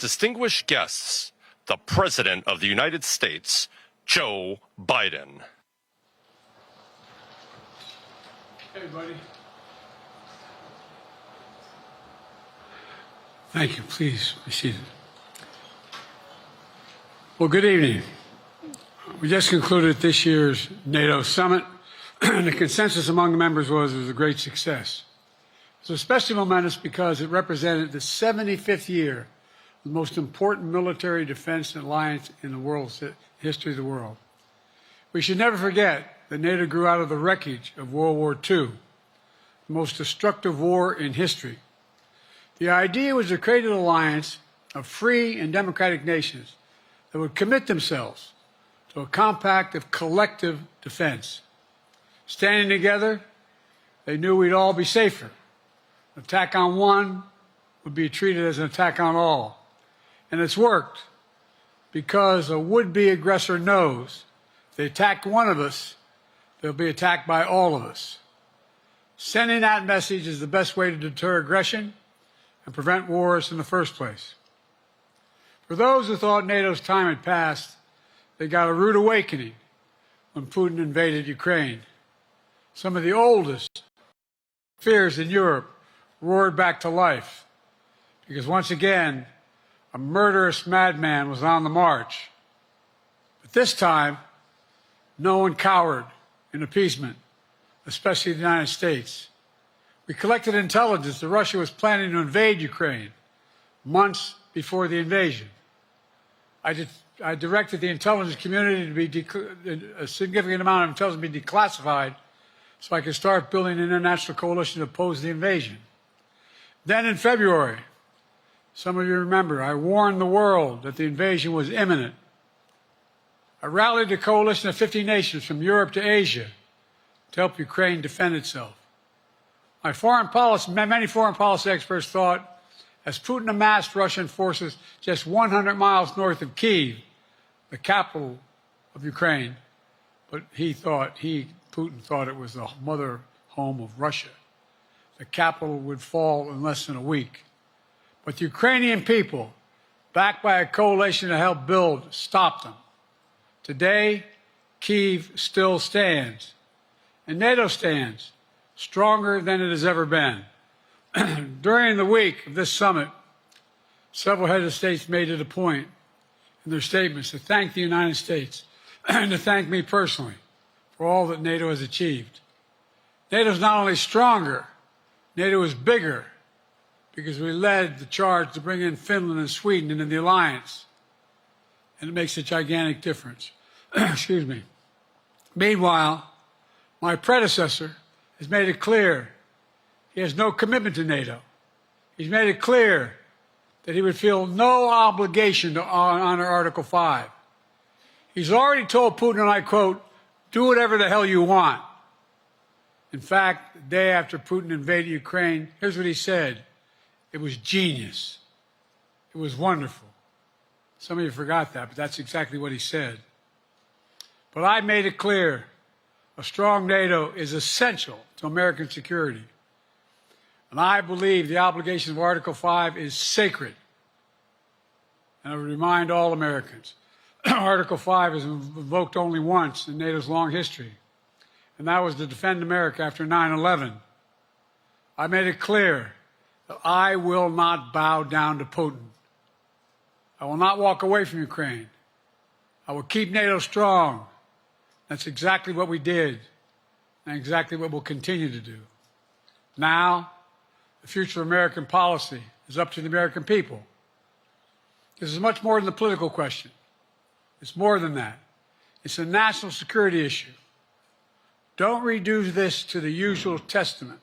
Distinguished guests, the President of the United States, Joe Biden. Hey, buddy. Thank you. Please be seated. Well, good evening. We just concluded this year's NATO summit, and the consensus among the members was it was a great success. It was especially momentous because it represented the 75th year of the most important military defense alliance in the world's history of the world. We should never forget that NATO grew out of the wreckage of World War II, the most destructive war in history. The idea was to create an alliance of free and democratic nations that would commit themselves to a compact of collective defense. Standing together, they knew we'd all be safer. An attack on one would be treated as an attack on all. And it's worked because a would-be aggressor knows if they attack one of us, they'll be attacked by all of us. Sending that message is the best way to deter aggression and prevent wars in the first place. For those who thought NATO's time had passed, they got a rude awakening when Putin invaded Ukraine. Some of the oldest fears in Europe roared back to life because once again, a murderous madman was on the march. But this time, no one cowered in appeasement, especially the United States. We collected intelligence that Russia was planning to invade Ukraine months before the invasion. I directed the intelligence community to be a significant amount of intelligence be declassified so I could start building an international coalition to oppose the invasion. Then in February, some of you remember, I warned the world that the invasion was imminent. I rallied a coalition of 50 nations from Europe to Asia to help Ukraine defend itself. Many foreign policy experts thought as Putin amassed Russian forces just 100 miles north of Kyiv, the capital of Ukraine, but Putin thought it was the mother home of Russia. The capital would fall in less than a week. But the Ukrainian people, backed by a coalition to help build, stopped them. Today, Kyiv still stands, and NATO stands stronger than it has ever been. During the week of this summit, several heads of states made it a point in their statements to thank the United States and to thank me personally for all that NATO has achieved. NATO is not only stronger, NATO is bigger because we led the charge to bring in Finland and Sweden into the alliance, and it makes a gigantic difference. Excuse me. Meanwhile, my predecessor has made it clear he has no commitment to NATO. He's made it clear that he would feel no obligation to honor Article 5. He's already told Putin, and I quote, "Do whatever the hell you want." In fact, the day after Putin invaded Ukraine, here's what he said. It was genius. It was wonderful. Some of you forgot that, but that's exactly what he said. But I made it clear a strong NATO is essential to American security. And I believe the obligation of Article 5 is sacred. And I would remind all Americans, Article 5 is invoked only once in NATO's long history, and that was to defend America after 9/11. I made it clear that I will not bow down to Putin. I will not walk away from Ukraine. I will keep NATO strong. That's exactly what we did, and exactly what we'll continue to do. Now, the future of American policy is up to the American people. This is much more than a political question. It's more than that. It's a national security issue. Don't reduce this to the usual testament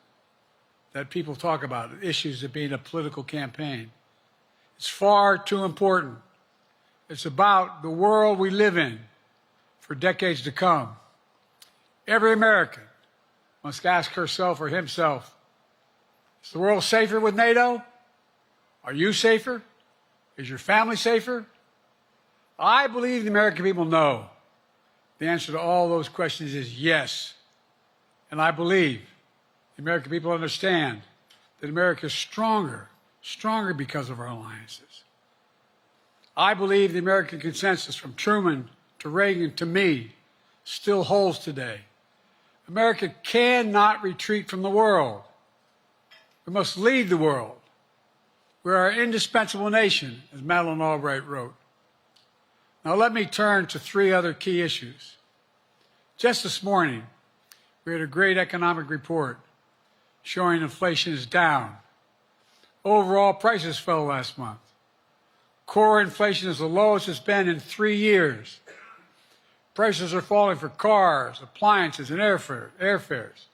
that people talk about, issues of being a political campaign. It's far too important. It's about the world we live in for decades to come. Every American must ask herself or himself, is the world safer with NATO? Are you safer? Is your family safer? I believe the American people know the answer to all those questions is yes. And I believe the American people understand that America is stronger because of our alliances. I believe the American consensus from Truman to Reagan to me still holds today. America cannot retreat from the world. We must lead the world. We are an indispensable nation, as Madeleine Albright wrote. Now let me turn to three other key issues. Just this morning, we had a great economic report showing inflation is down. Overall prices fell last month. Core inflation is the lowest it's been in 3 years. Prices are falling for cars, appliances, and airfares.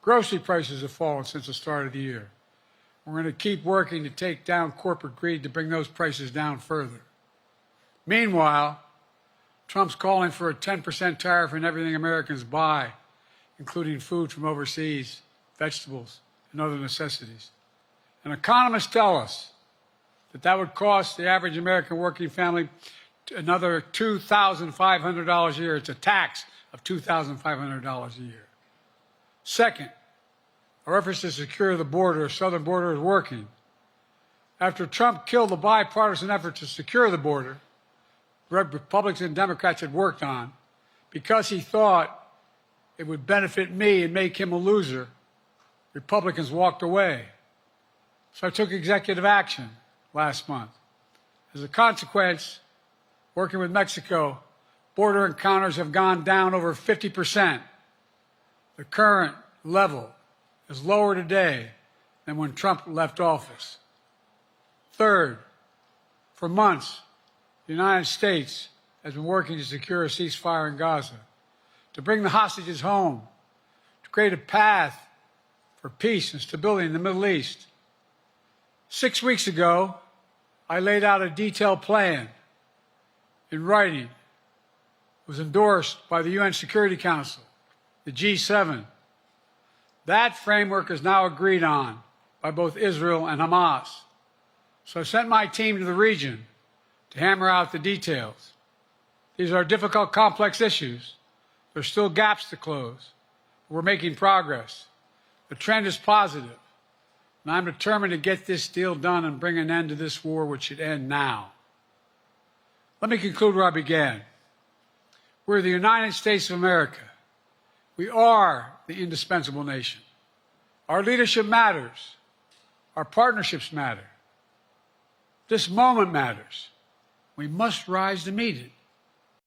Grocery prices have fallen since the start of the year. We're going to keep working to take down corporate greed to bring those prices down further. Meanwhile, Trump's calling for a 10% tariff on everything Americans buy, including food from overseas, vegetables, and other necessities. And economists tell us that would cost the average American working family another $2,500 a year. It's a tax of $2,500 a year. Second, our efforts to secure the border, southern border, is working. After Trump killed the bipartisan effort to secure the border, Republicans and Democrats had worked on, because he thought it would benefit me and make him a loser, Republicans walked away. So I took executive action last month. As a consequence, working with Mexico, border encounters have gone down over 50%. The current level is lower today than when Trump left office. Third, for months, the United States has been working to secure a ceasefire in Gaza, to bring the hostages home, to create a path for peace and stability in the Middle East. 6 weeks ago, I laid out a detailed plan in writing. It was endorsed by the UN Security Council, the G7. That framework is now agreed on by both Israel and Hamas. So I sent my team to the region to hammer out the details. These are difficult, complex issues. There's still gaps to close. We're making progress. The trend is positive, and I'm determined to get this deal done and bring an end to this war, which should end now. Let me conclude where I began. We're the United States of America. We are the indispensable nation. Our leadership matters. Our partnerships matter. This moment matters. We must rise to meet it.